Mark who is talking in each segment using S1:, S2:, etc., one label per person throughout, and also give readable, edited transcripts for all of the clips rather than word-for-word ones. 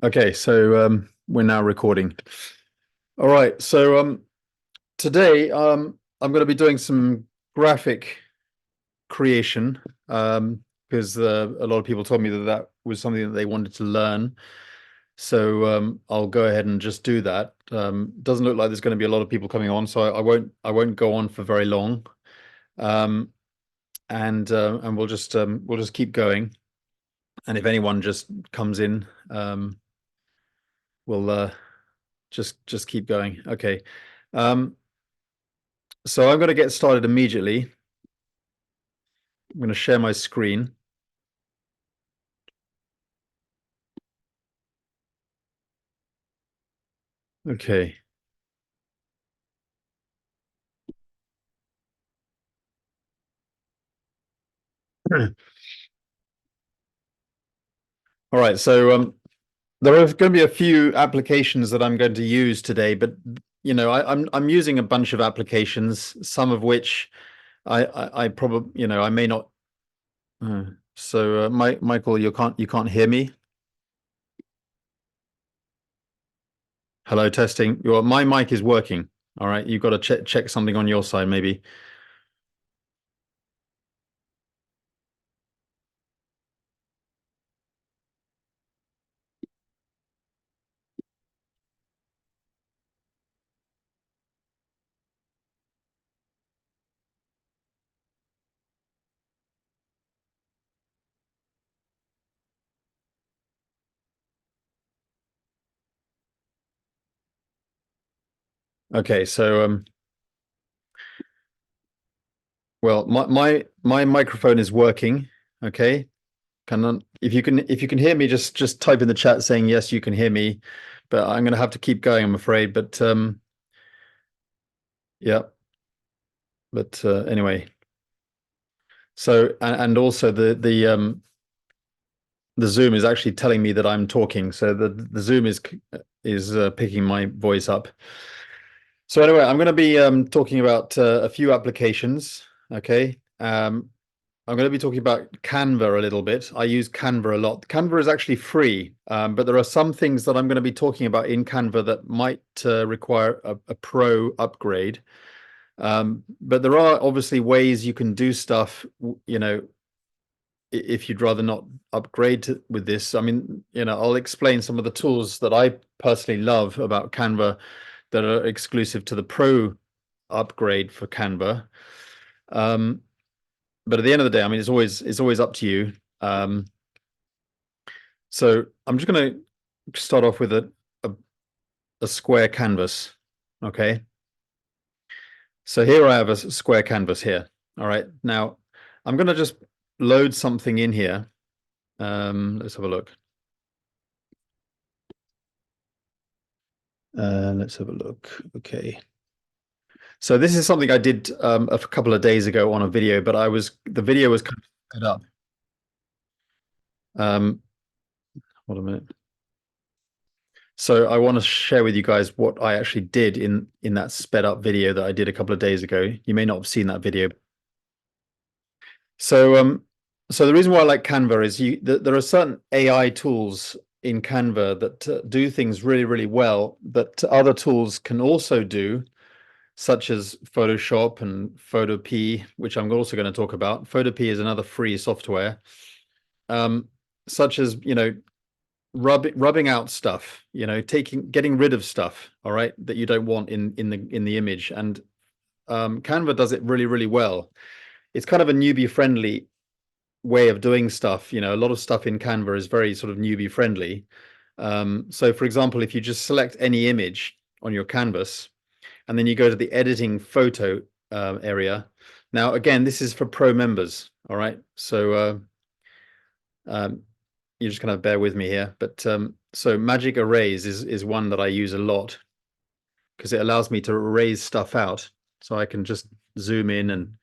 S1: Okay, so we're now recording. All right, so today I'm going to be doing some graphic creation because a lot of people told me that that was something that they wanted to learn. So I'll go ahead and just do that. Doesn't look like there's going to be a lot of people coming on, so I won't go on for very long. Um, and we'll just keep going. And if anyone just comes in, we'll just keep going. Okay. Um, so I'm going to get started immediately. I'm going to share my screen. Okay. All right. So there are going to be a few applications that I'm going to use today, but I'm using a bunch of applications, some of which I probably I may not. Uh, so Michael, you can't hear me. Hello, testing. My mic is working. All right. You've got to check something on your side, maybe. Okay. So well, my microphone is working. Okay. If you can hear me, just type in the chat saying yes, you can hear me. But I'm going to have to keep going, I'm afraid. But yeah. But anyway, so and also the Zoom is actually telling me that I'm talking, so the Zoom is picking my voice up. So anyway, I'm going to be talking about a few applications. Okay. I'm going to be talking about Canva a little bit. I use Canva a lot. Canva is actually free, but there are some things that I'm going to be talking about in Canva that might require a pro upgrade. But there are obviously ways you can do stuff, if you'd rather not upgrade with this. I mean, I'll explain some of the tools that I personally love about Canva that are exclusive to the pro upgrade for Canva. Um, but at the end of the day, I mean, it's always up to you. So I'm just going to start off with a, a square canvas. Okay. So here I have a square canvas here. All right. Now I'm going to just load something in here. Let's have a look. Let's have a look. Okay. So this is something I did a couple of days ago on a video, but the video was kind of sped up. Um, hold a minute. So I want to share with you guys what I actually did in that sped up video that I did a couple of days ago. You may not have seen that video. So the reason why I like Canva is there are certain AI tools in Canva that do things really, really well that other tools can also do, such as Photoshop and Photopea, which I'm also going to talk about. Photopea is another free software, um, such as rubbing out stuff, getting rid of stuff, all right, that you don't want in the image. And Canva does it really, really well. It's kind of a newbie friendly way of doing stuff. A lot of stuff in Canva is very sort of newbie friendly. So for example, if you just select any image on your canvas and then you go to the editing photo area. Now, again, this is for pro members. All right. So um, you're just going to bear with me here. But so magic erase is one that I use a lot because it allows me to erase stuff out. So I can just zoom in and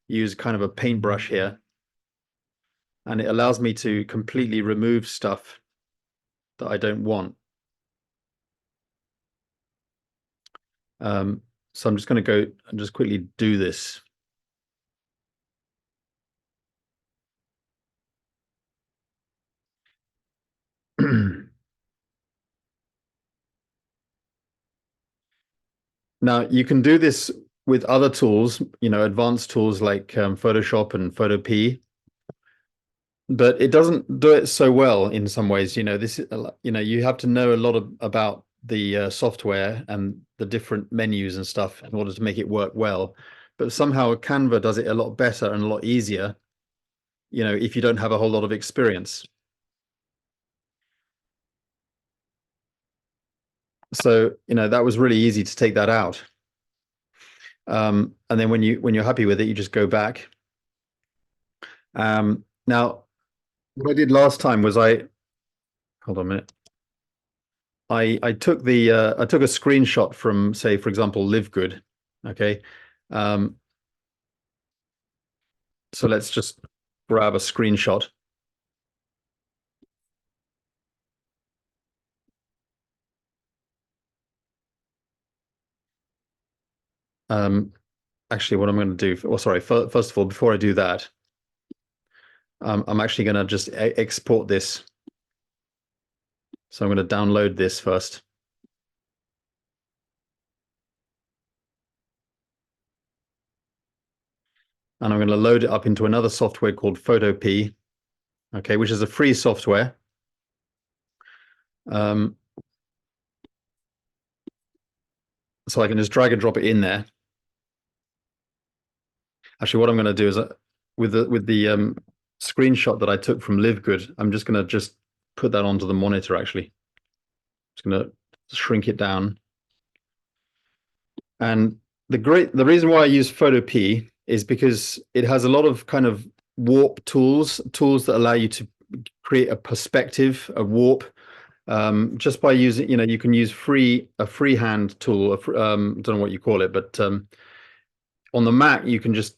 S1: use kind of a paintbrush here. And it allows me to completely remove stuff that I don't want. So I'm just going to go and just quickly do this. Now you can do this with other tools, advanced tools like Photoshop and Photopea, but it doesn't do it so well in some ways. You have to know a lot about the software and the different menus and stuff in order to make it work well. But somehow Canva does it a lot better and a lot easier, if you don't have a whole lot of experience. So, that was really easy to take that out. And then when you're happy with it, you just go back. Now, what I did last time was hold on a minute. I took a screenshot from, say, for example, Live Good. Okay. Um, so let's just grab a screenshot. Actually, what I'm going to do, sorry, first of all, before I do that, I'm actually going to just export this. So I'm going to download this first. And I'm going to load it up into another software called Photopea, okay, which is a free software. So I can just drag and drop it in there. Actually, what I'm going to do is with the screenshot that I took from LiveGood, I'm just going to put that onto the monitor. Actually, just going to shrink it down. And the reason why I use Photopea is because it has a lot of kind of warp tools that allow you to create a perspective, a warp, just by using, you can use a freehand tool. Don't know what you call it, but on the Mac, you can just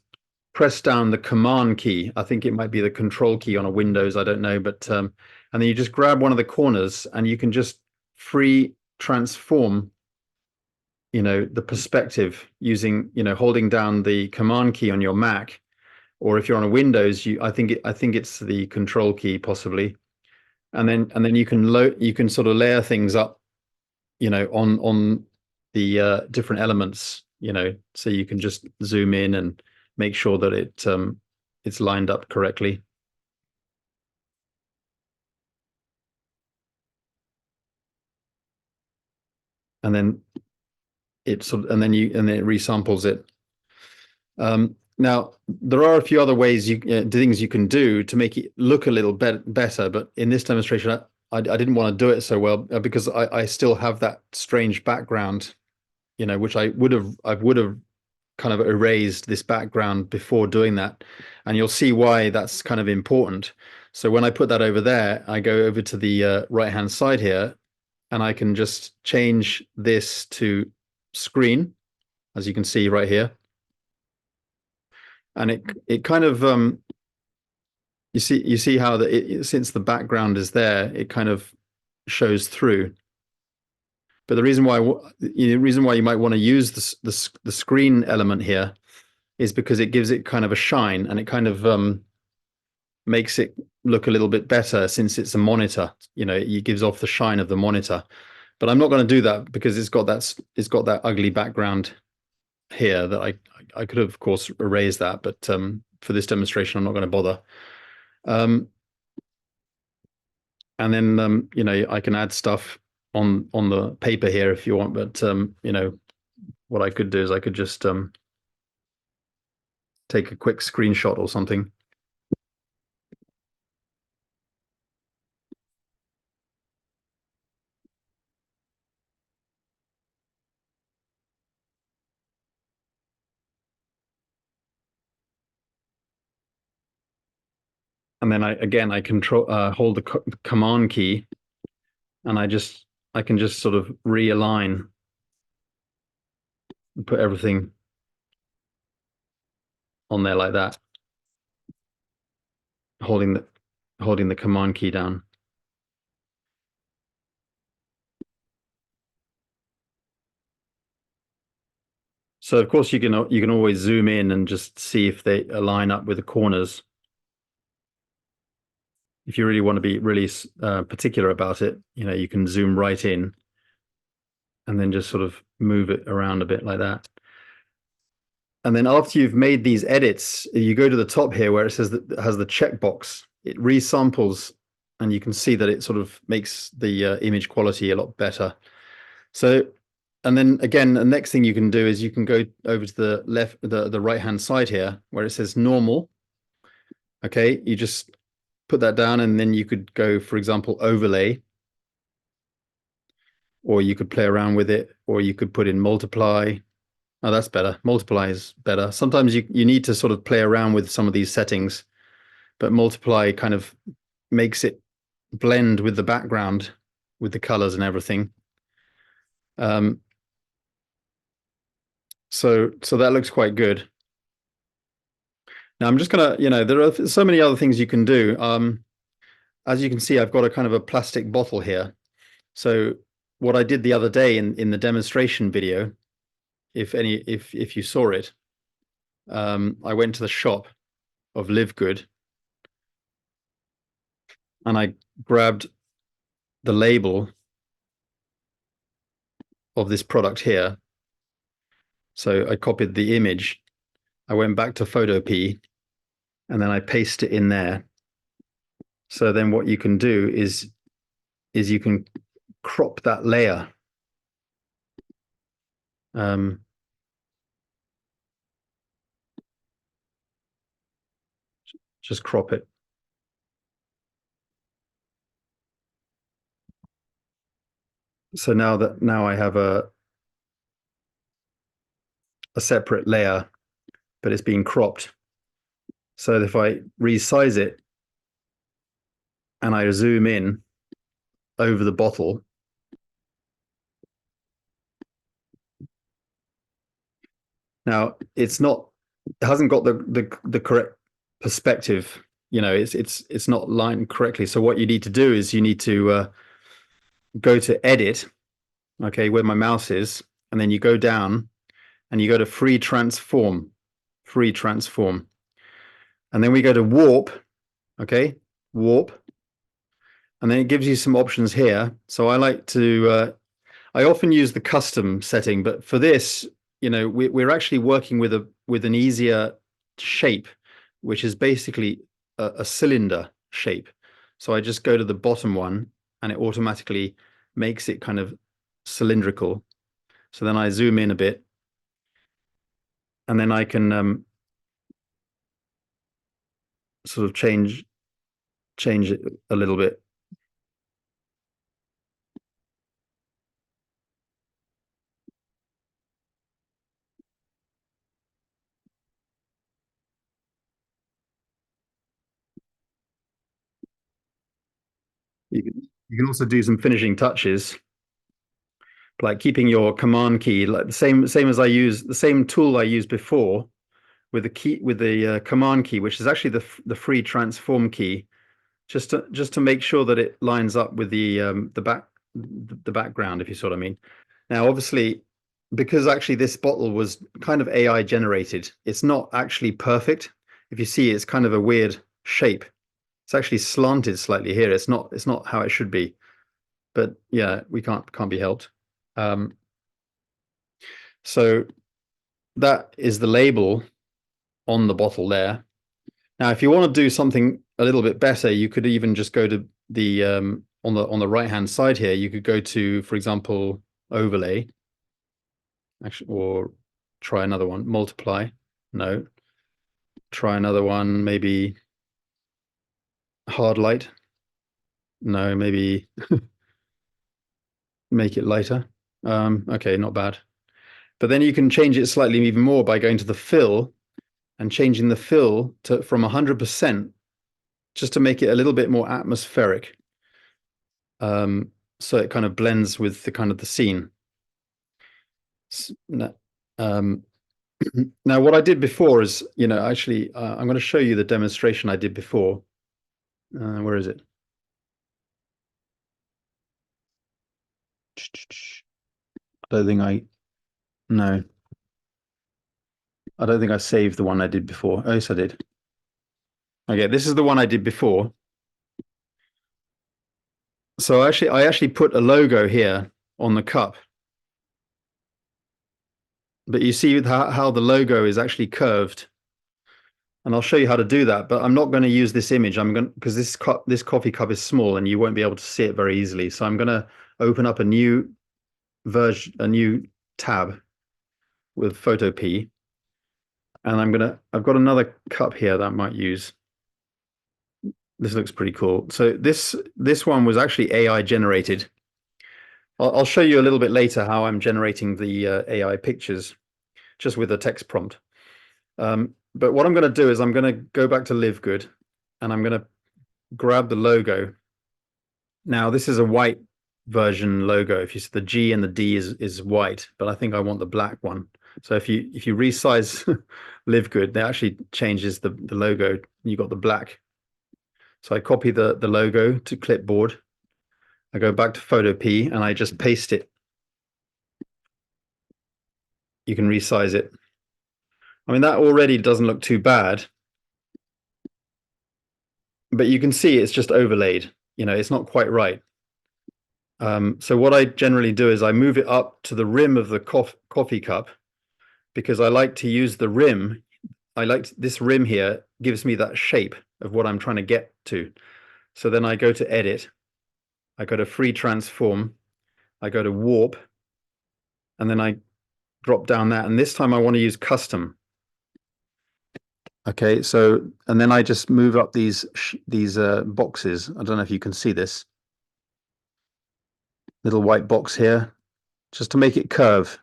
S1: press down the command key. I think it might be the control key on a Windows. I don't know, but and then you just grab one of the corners and you can just free transform, the perspective using, holding down the command key on your Mac, or if you're on a Windows, I think it's the control key possibly, and then you can sort of layer things up, on the different elements, so you can just zoom in and make sure that it's lined up correctly. And then and then it resamples it. Now there are a few other ways things you can do to make it look a little better, but in this demonstration, I didn't want to do it so well because I still have that strange background, which I would have kind of erased this background before doing that. And you'll see why that's kind of important. So when I put that over there, I go over to the right-hand side here, and I can just change this to screen, as you can see right here. And it kind of, you see how since the background is there, it kind of shows through. But the reason why you might want to use the screen element here is because it gives it kind of a shine, and it kind of makes it look a little bit better since it's a monitor. It gives off the shine of the monitor. But I'm not going to do that because it's got that ugly background here that I could have, of course, erased that. But for this demonstration, I'm not going to bother. And then I can add stuff on the paper here if you want, but what I could do is I could just take a quick screenshot or something. And then I control hold the command key, and I can just sort of realign and put everything on there like that, holding the command key down. So of course you can always zoom in and just see if they align up with the corners. If you really want to be really particular about it, you can zoom right in. and then just sort of move it around a bit like that. And then after you've made these edits, you go to the top here where it says that it has the checkbox. It resamples, and you can see that it sort of makes the image quality a lot better. So, and then again, the next thing you can do is you can go over to the left, the right-hand side here where it says normal. Okay, you just put that down, and then you could go, for example, overlay, or you could play around with it, or you could put in multiply. Oh, that's better. Multiply is better. Sometimes you need to sort of play around with some of these settings, but multiply kind of makes it blend with the background, with the colors and everything. So that looks quite good. Now I'm just gonna, there are so many other things you can do. As you can see, I've got a kind of a plastic bottle here. So what I did the other day in the demonstration video, if you saw it, I went to the shop of Live Good, and I grabbed the label of this product here. So I copied the image, I went back to Photopea, and then I paste it in there. So then what you can do is you can crop that layer. Just crop it. So now I have a separate layer, but it's being cropped. So if I resize it and I zoom in over the bottle, now it hasn't got the correct perspective. It's not lined correctly. So what you need to do is you need to go to edit, okay, where my mouse is, and then you go down and you go to free transform. And then we go to warp, okay, warp. And then it gives you some options here. So I like to, I often use the custom setting, but for this, we're actually working with an easier shape, which is basically a cylinder shape. So I just go to the bottom one, and it automatically makes it kind of cylindrical. So then I zoom in a bit, and then I can sort of change it a little bit. You can also do some finishing touches, like keeping your command key, like the same as I use the same tool I used before with the command key, which is actually the free transform key, just to make sure that it lines up with the background, if you sort of mean. Now, obviously, because actually this bottle was kind of AI generated, it's not actually perfect. If you see, it's kind of a weird shape. It's actually slanted slightly here. It's not how it should be. But yeah, we can't be helped. So that is the label on the bottle there. Now, if you want to do something a little bit better, you could even just go to the on the right hand side here. You could go to, for example, overlay, actually, or try another one. Multiply. No. Try another one. Maybe hard light. No. Maybe make it lighter. Okay, not bad. But then you can change it slightly even more by going to the fill and changing the fill from 100%, just to make it a little bit more atmospheric. So it kind of blends with the kind of the scene. Now, what I did before is, actually, I'm going to show you the demonstration I did before. Where is it? I don't think no. I don't think I saved the one I did before. Oh, yes, I did. Okay, this is the one I did before. So I actually put a logo here on the cup. but you see how the logo is actually curved. And I'll show you how to do that, but I'm not going to use this image. I'm going because this coffee cup is small and you won't be able to see it very easily. So I'm going to open up a new a new tab with Photo P, and I've got another cup here that I might use. This looks pretty cool. So this one was actually AI generated. I'll show you a little bit later how I'm generating the AI pictures just with a text prompt. But what I'm going to do is I'm going to go back to Live Good, and I'm going to grab the logo. Now this is a white version logo. If you see the G and the D is white, but I think I want the black one. So if you resize Live Good, that actually changes the logo. You got the black. So I copy the logo to clipboard. I go back to Photo P and I just paste it. You can resize it. I mean, that already doesn't look too bad, but you can see it's just overlaid. You know, it's not quite right. So what I generally do is I move it up to the rim of the coffee cup because I like to use the rim. This rim here gives me that shape of what I'm trying to get to. So then I go to edit, I go to free transform, I go to warp, and then I drop down that. And this time I want to use custom. Okay, so and then I just move up these boxes. I don't know if you can see this little white box here, just to make it curve.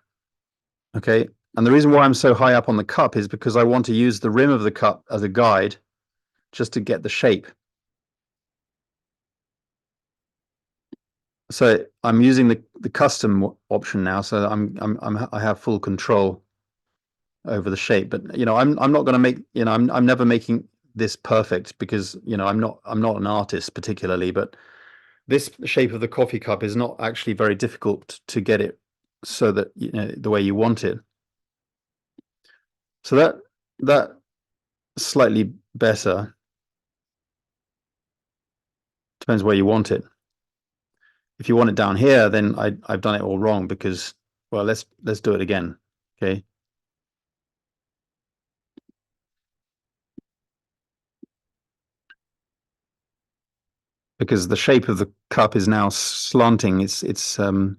S1: Okay, and the reason why I'm so high up on the cup is because I want to use the rim of the cup as a guide just to get the shape. So I'm using the custom option now, so I have full control over the shape. But you know, I'm not going to make, you know, I'm never making this perfect because, you know, I'm not an artist particularly, but this shape of the coffee cup is not actually very difficult to get it so that, you know, the way you want it. So that slightly better. Depends where you want it. If you want it down here, then I've done it all wrong because, well, let's do it again. Okay. Because the shape of the cup is now slanting. It's sort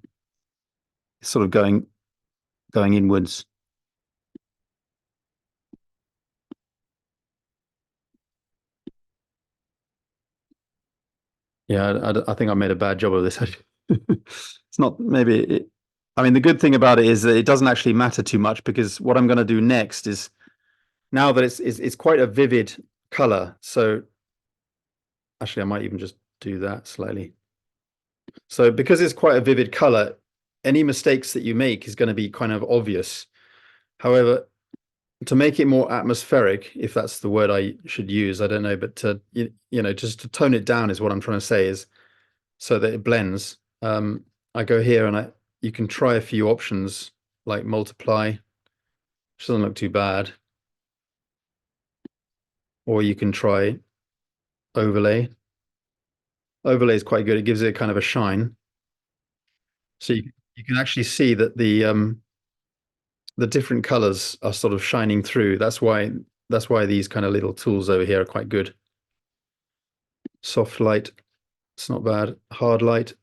S1: of going inwards. Yeah, I think I made a bad job of this. It's not maybe I mean, the good thing about it is that it doesn't actually matter too much because what I'm going to do next is now that it's quite a vivid color. So actually, I might even just do that slightly. So because it's quite a vivid color, any mistakes that you make is going to be kind of obvious. However, to make it more atmospheric, if that's the word I should use, I don't know, but to you know, just to tone it down is what I'm trying to say, is so that it blends. I go here and you can try a few options like multiply, which doesn't look too bad, or you can try overlay. Overlay is quite good. It gives it kind of a shine. So you can actually see that the different colors are sort of shining through. That's why these kind of little tools over here are quite good. Soft light, it's not bad. Hard light,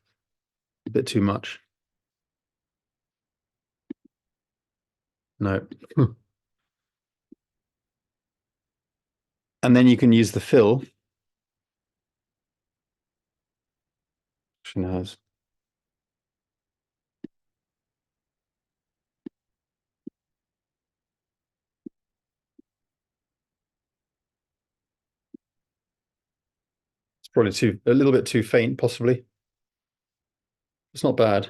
S1: a bit too much. No. And then you can use the fill. She knows. It's probably a little bit too faint, possibly. It's not bad.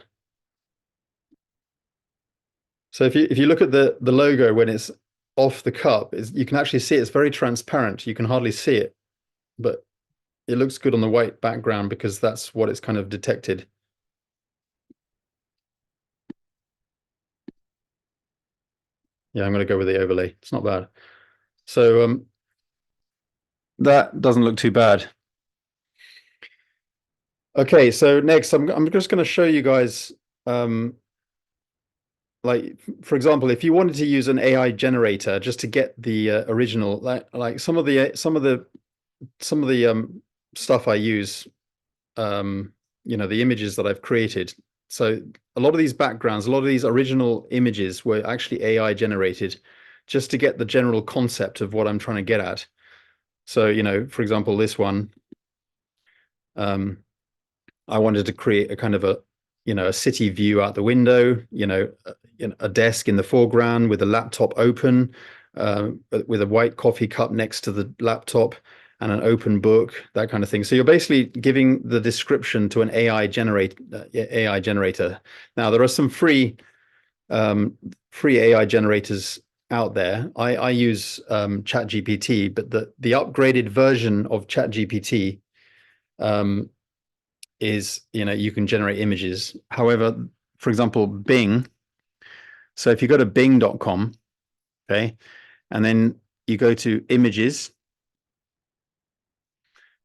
S1: So if you look at the logo when it's off the cup, you can actually see it's very transparent. You can hardly see it, but it looks good on the white background because that's what it's kind of detected. Yeah, I'm going to go with the overlay. It's not bad. So that doesn't look too bad. Okay, so next I'm just going to show you guys like for example, if you wanted to use an AI generator just to get the original, like some of the stuff I use, the images that I've created. So a lot of these backgrounds, a lot of these original images were actually AI generated just to get the general concept of what I'm trying to get at. So, for example, this one, um, I wanted to create a kind of a city view out the window, a desk in the foreground with a laptop open, with a white coffee cup next to the laptop and an open book, that kind of thing. So you're basically giving the description to an AI generator. Now there are some free AI generators out there. I use ChatGPT, but the upgraded version of ChatGPT um, is, you can generate images. However, for example, Bing. So if you go to bing.com, okay, and then you go to images,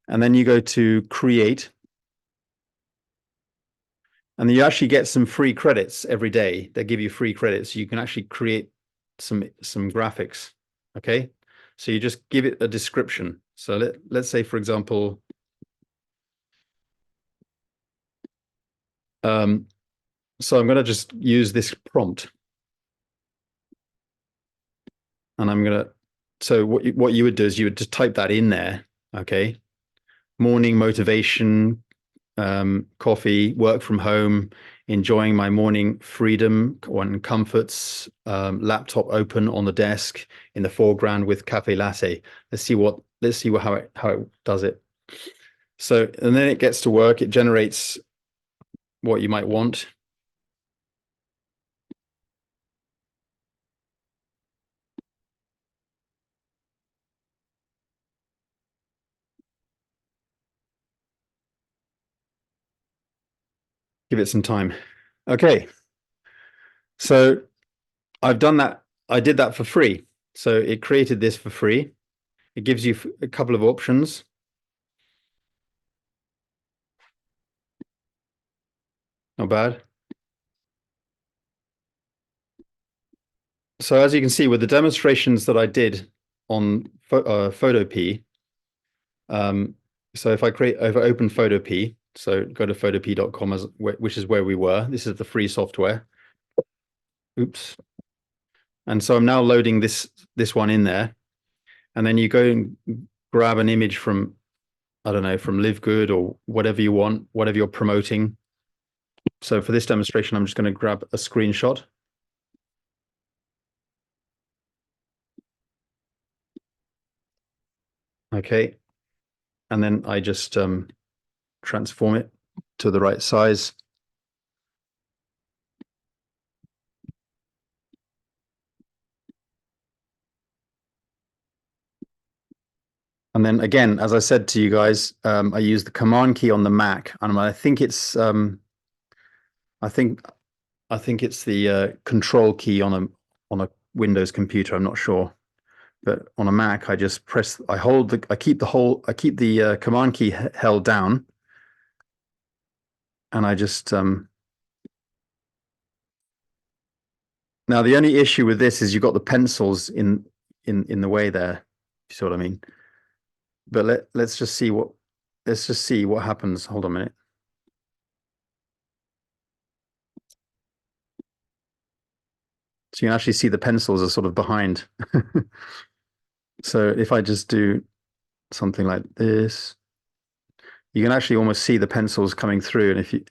S1: and then you go to create, and you actually get some free credits every day. They give you free credits. You can actually create some graphics. Okay. So you just give it a description. So let's say, for example, so I'm going to just use this prompt, and so what you would do is you would just type that in there. Okay. Morning motivation, coffee, work from home, enjoying my morning freedom and comforts, laptop open on the desk in the foreground with cafe latte. Let's see how it does it. So, and then it gets to work. It generates what you might want. Give it some time. Okay. So I've done that. I did that for free. So it created this for free. It gives you a couple of options. Not bad. So as you can see with the demonstrations that I did on Photopea, um, so if I open Photopea, so go to photopea.com, which is where we were. This is the free software. Oops. And so I'm now loading this one in there, and then you go and grab an image from, I don't know, from Live Good or whatever you want, whatever you're promoting. So for this demonstration, I'm just going to grab a screenshot. Okay. And then I just transform it to the right size. And then again, as I said to you guys, I use the command key on the Mac, and I think it's I think it's the control key on a Windows computer. I'm not sure, but on a Mac, I just press. I keep the command key held down, and I just now the only issue with this is you've got the pencils in the way there. You see what I mean? But let's just see what happens. Hold on a minute. So you can actually see the pencils are sort of behind. So if I just do something like this, you can actually almost see the pencils coming through. And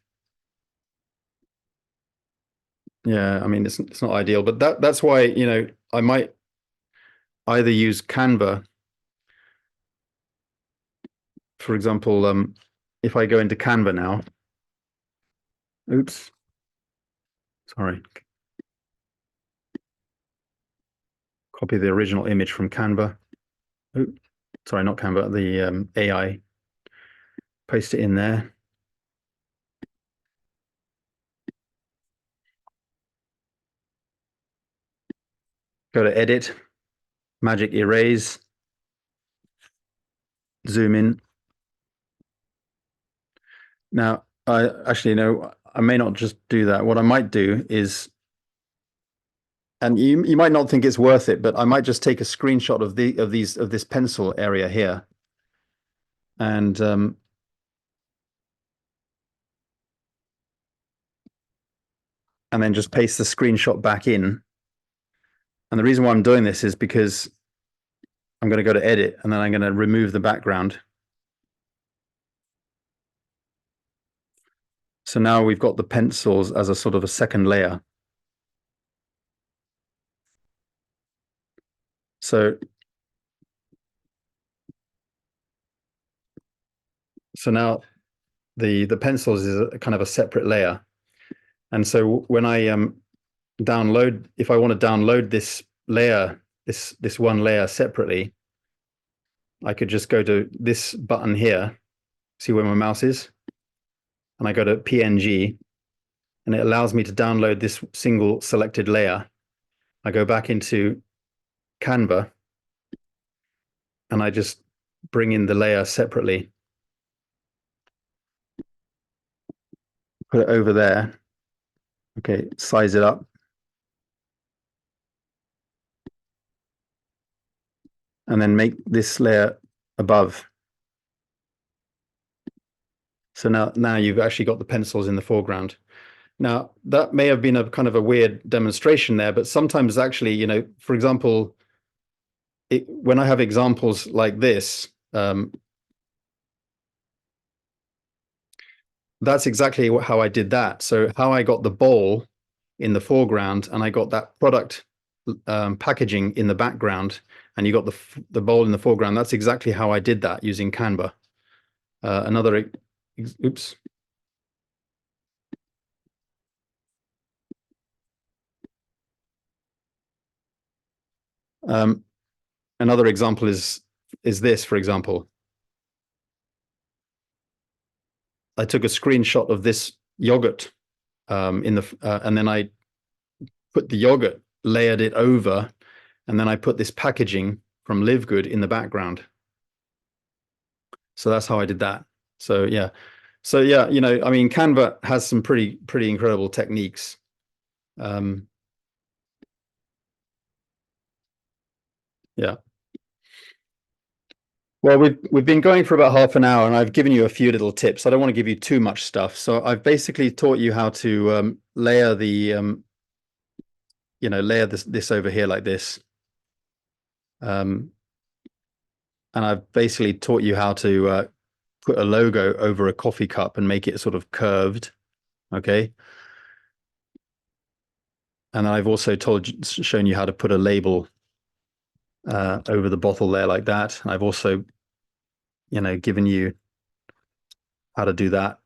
S1: yeah, I mean, it's not ideal, but that's why, I might either use Canva, for example, if I go into Canva now, oops, sorry, copy the original image from Canva. Oops, sorry, not Canva, the AI, paste it in there. Go to edit, magic erase, zoom in. Now, I actually know I may not just do that. What I might do is And you might not think it's worth it, but I might just take a screenshot of this pencil area here. And then just paste the screenshot back in. And the reason why I'm doing this is because I'm going to go to edit and then I'm going to remove the background. So now we've got the pencils as a sort of a second layer. So now the pencils is a kind of a separate layer. And so when I download, if I want to download this layer, this one layer separately, I could just go to this button here, see where my mouse is, and I go to PNG, and it allows me to download this single selected layer. I go back into Canva, and I just bring in the layer separately, put it over there. Okay, size it up. And then make this layer above. So now you've actually got the pencils in the foreground. Now, that may have been a kind of a weird demonstration there, but sometimes actually, you know, for example, when I have examples like this, that's exactly how I did that. So how I got the bowl in the foreground and I got that product packaging in the background, and you got the bowl in the foreground. That's exactly how I did that using Canva. Oops. Another example is this, for example. I took a screenshot of this yogurt and then I put the yogurt, layered it over, and then I put this packaging from Live Good in the background. So that's how I did that. So yeah, you know, I mean, Canva has some pretty incredible techniques. Yeah. Well, we've been going for about half an hour, and I've given you a few little tips. I don't want to give you too much stuff. So I've basically taught you how to layer the you know, layer this over here like this. And I've basically taught you how to put a logo over a coffee cup and make it sort of curved. Okay. And I've also shown you how to put a label over the bottle there like that. I've also, you know, given you how to do that.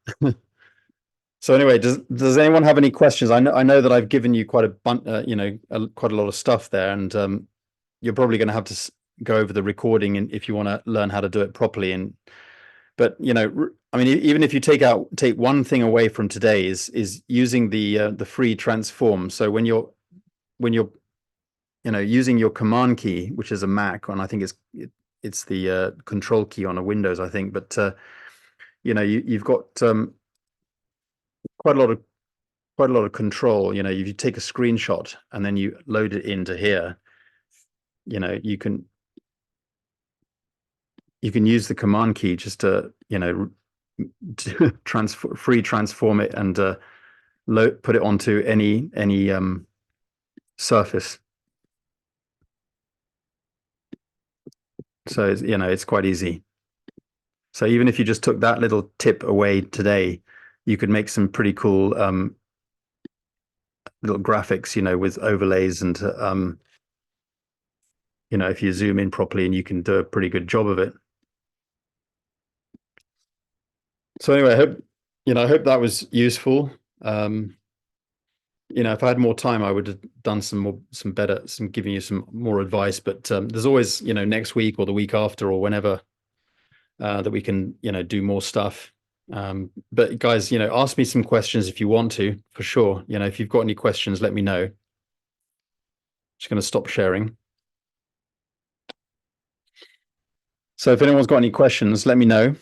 S1: So anyway, does anyone have any questions? I know that I've given you quite a bunch, you know, quite a lot of stuff there, and you're probably going to have to go over the recording, and if you want to learn how to do it properly. But you know, I mean, even if you take one thing away from today is using the free transform. So when you're you know, using your command key, which is a Mac, and I think it's the control key on a Windows, I think. But you know, you've got quite a lot of control. You know, if you take a screenshot and then you load it into here, you know, you can use the command key just to, you know, to free transform it and put it onto any surface. So you know, it's quite easy. So even if you just took that little tip away today, you could make some pretty cool little graphics, you know, with overlays, and you know, if you zoom in properly, and you can do a pretty good job of it. So anyway, I hope that was useful. You know, if I had more time, I would have done giving you some more advice. But there's always, you know, next week or the week after or whenever that we can, you know, do more stuff. But guys, you know, ask me some questions if you want to, for sure. You know, if you've got any questions, let me know. Just going to stop sharing. So if anyone's got any questions, let me know.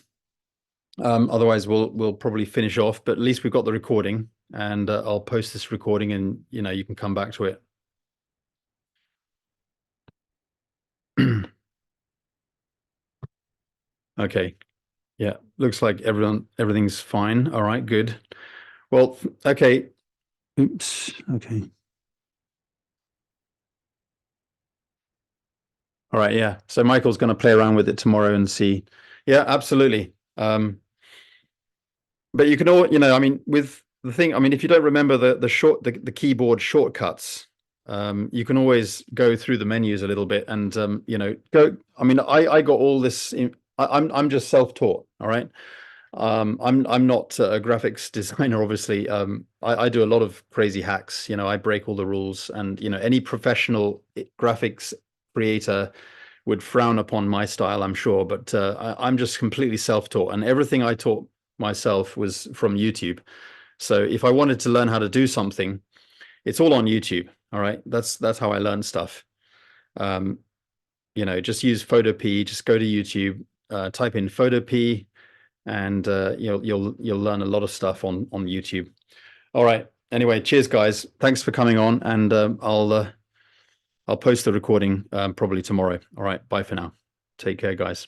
S1: Otherwise, we'll probably finish off. But at least we've got the recording, and I'll post this recording, and you know, you can come back to it. Okay. Yeah. Looks like everything's fine. All right, good. Well, okay. Oops. Okay. All right, yeah. So Michael's going to play around with it tomorrow and see. Yeah, absolutely. But you can all, I mean, with the thing, I mean, if you don't remember the keyboard shortcuts, you can always go through the menus a little bit and go. I mean, I got all this. I'm just self-taught. All right. I'm not a graphics designer, obviously. I do a lot of crazy hacks. I break all the rules, and any professional graphics creator would frown upon my style, I'm sure. But I'm just completely self-taught, and everything I taught myself was from YouTube. So if I wanted to learn how to do something, it's all on YouTube. All right, that's how I learn stuff. Um, just use Photopea. Just go to YouTube, type in Photopea, and you'll learn a lot of stuff on YouTube. All right. Anyway, cheers, guys. Thanks for coming on, and I'll post the recording probably tomorrow. All right. Bye for now. Take care, guys.